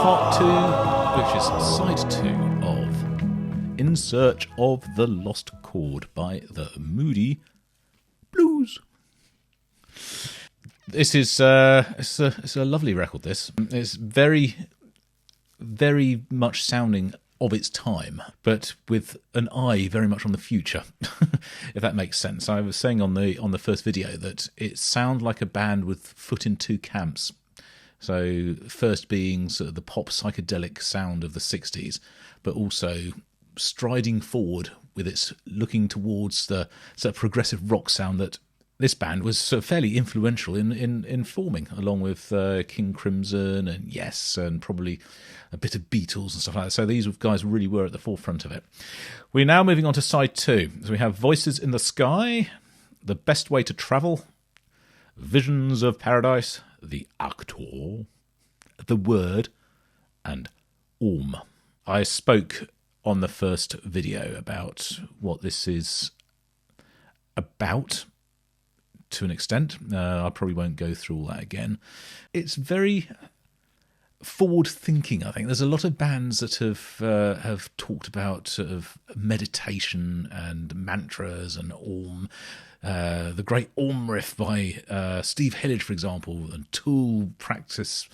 part 2, which is side 2 of In Search of the Lost Chord by the Moody Blues. This is it's a lovely record. This it's very, very much sounding of its time, but with an eye very much on the future, if that makes sense. I was saying on the first video that it sounds like a band with foot in two camps. So first being sort of the pop psychedelic sound of the 60s, but also striding forward with its looking towards the sort of progressive rock sound that this band was sort of fairly influential in forming, along with King Crimson and Yes, and probably a bit of Beatles and stuff like that. So these guys really were at the forefront of it. We're now moving on to side 2. So we have Voices in the Sky, The Best Way to Travel, Visions of Paradise, The Actor, The Word, and Orm. I spoke on the first video about what this is about, to an extent. I probably won't go through all that again. It's very forward-thinking, I think. There's a lot of bands that have talked about sort of meditation and mantras and Orm. The great Orm riff by Steve Hillage, for example, and Tool practice.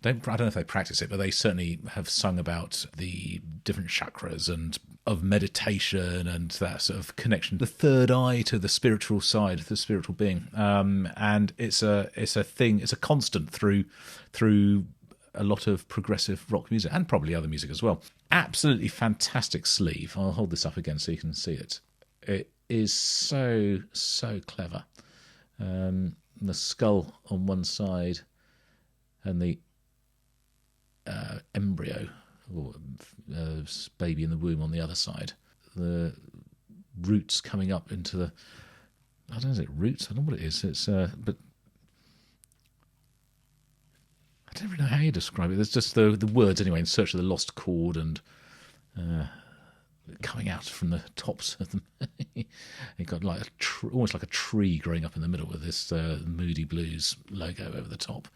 I don't know if they practice it, but they certainly have sung about the different chakras and of meditation and that sort of connection, the third eye to the spiritual side, the spiritual being. And it's a thing, it's a constant through a lot of progressive rock music and probably other music as well. Absolutely fantastic sleeve. I'll hold this up again so you can see it. It is so clever. The skull on one side and the embryo or baby in the womb on the other side. The roots coming up into the, I don't know, is it roots? I don't know what it is. It's but I don't really know how you describe it. There's just the words anyway. In search of the lost chord and coming out from the tops of them. It got like almost like a tree growing up in the middle with this Moody Blues logo over the top.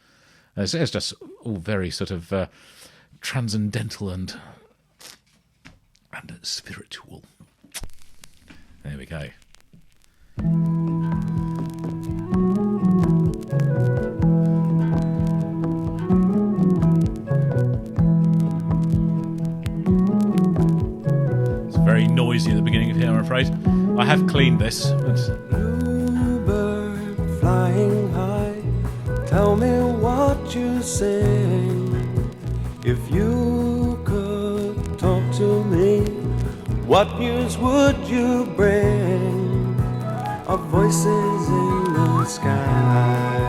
It's just all very sort of transcendental and spiritual. There we go. It's very noisy at the beginning of here, I'm afraid. I have cleaned this. Bluebird flying high, tell me what you sing. If you could talk to me, what news would you bring? Of voices in the sky.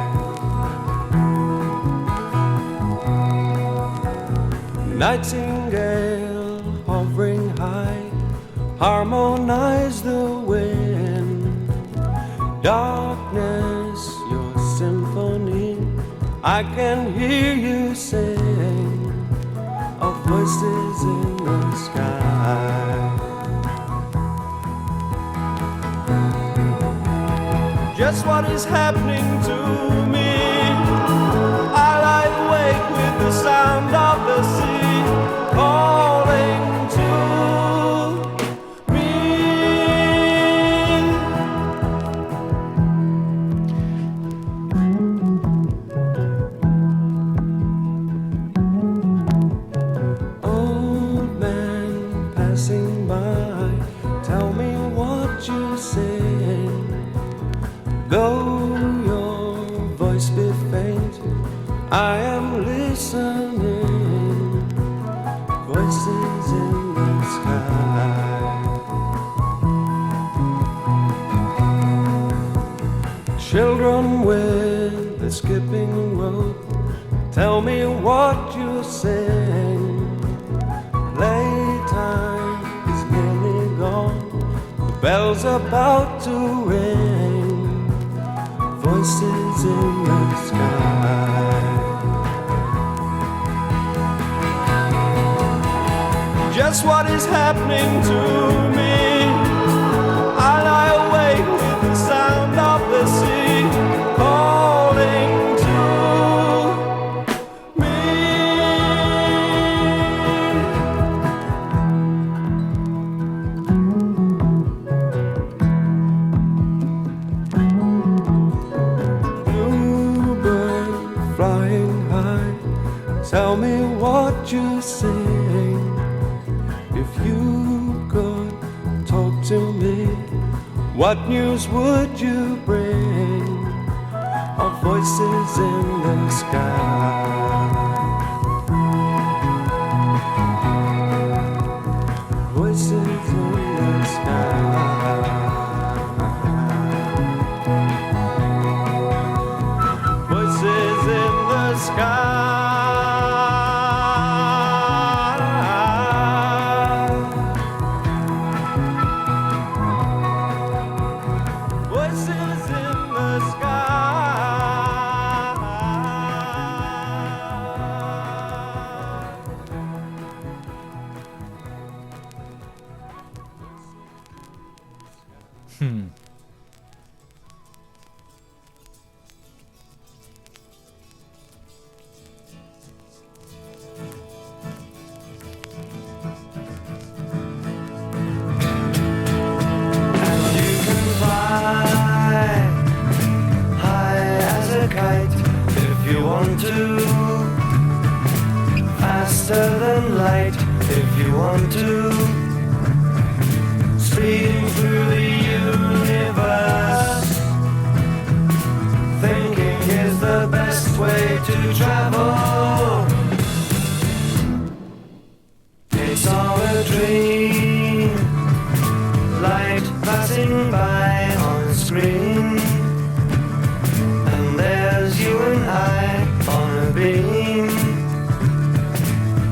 Nightingale hovering high, harmonize the wind. Darkness, your symphony, I can hear you sing. Of voices in the sky. Just what is happening to me? I lie awake with the sound of the sea calling to me. Old man passing by, tell me what you sing. Though your voice be faint, I am listening. Voices in the sky. Children with the skipping rope, tell me what you sing. Playtime is nearly gone, the bell's about to ring. Voices in the sky. Just what is happening to me? I lie awake with the sound of the sea calling to me. would you sing if you could talk to me? What news would you bring of voices in the sky? Voices in the sky. Voices in the sky. Faster than light if you want to, speeding through the universe. Thinking is the best way to travel. It's all a dream, light passing by on screen, and there's you and I on a beam,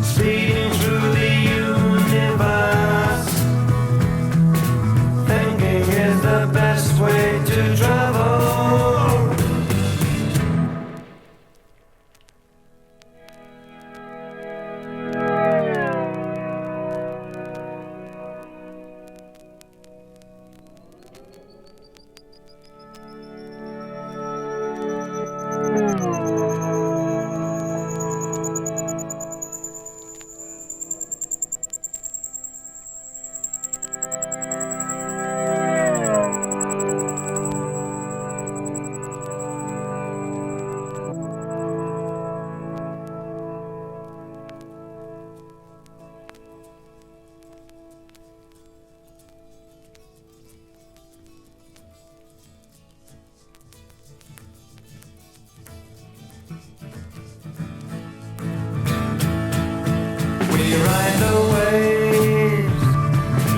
speeding through the universe. Thinking is the best way to travel.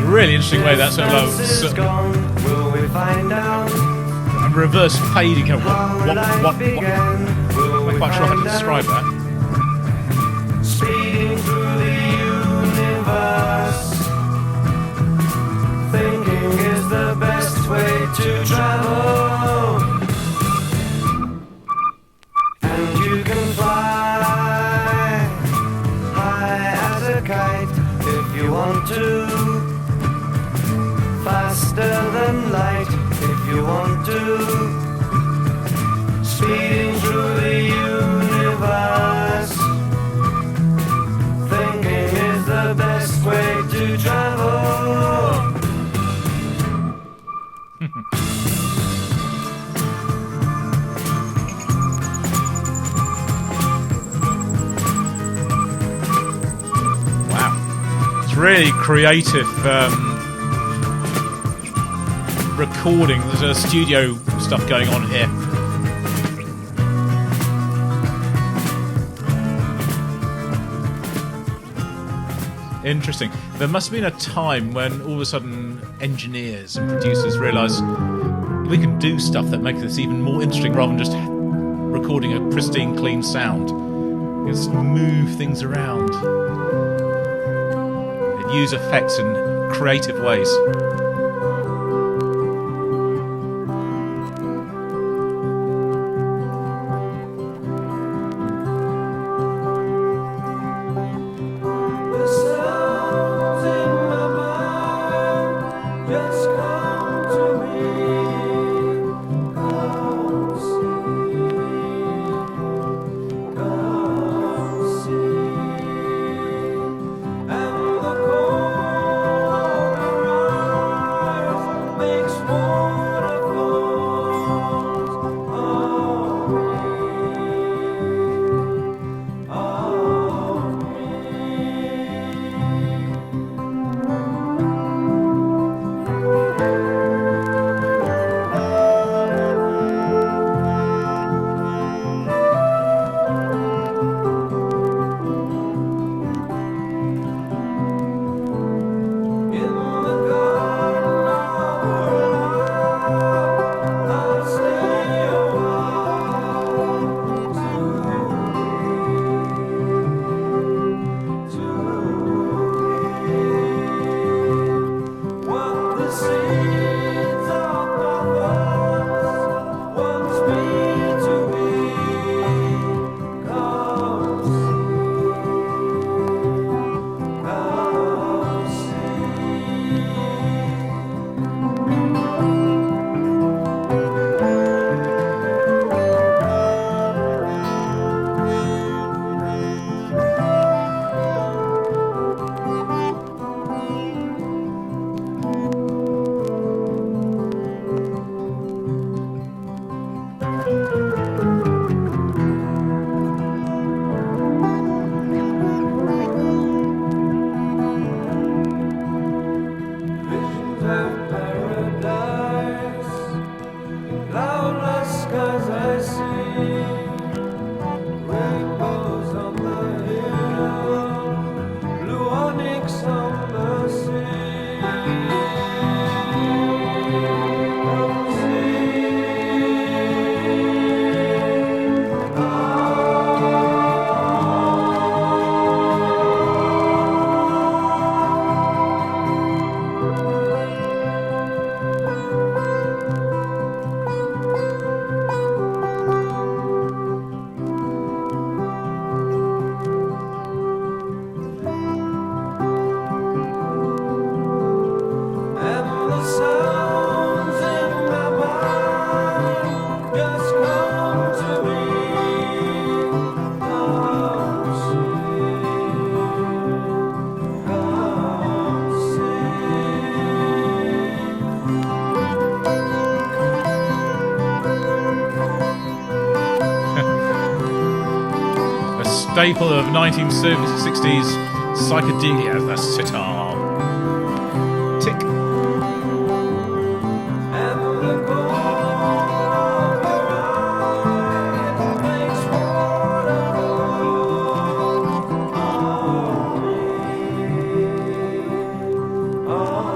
Really interesting way that's sort of reverse fading. What? I'm not quite sure how to describe that. Speeding through the universe. Thinking is the best way to travel. And you can fly high as a kite if you want to. Faster than light if you want to, speeding through the universe. Thinking is the best way to travel. Wow, it's really creative. Recording. There's a studio stuff going on here. Interesting. There must have been a time when all of a sudden engineers and producers realised we can do stuff that makes this even more interesting rather than just recording a pristine, clean sound. You just move things around and use effects in creative ways. have paradise. Cloudless skies I see, rainbows on the hill, blue onyx on the sea. Come see. And the sounds in my mind just come to me. Come A staple of 1960s psychedelia, the sitar. Tick. and the gold of your eyes makes water on me.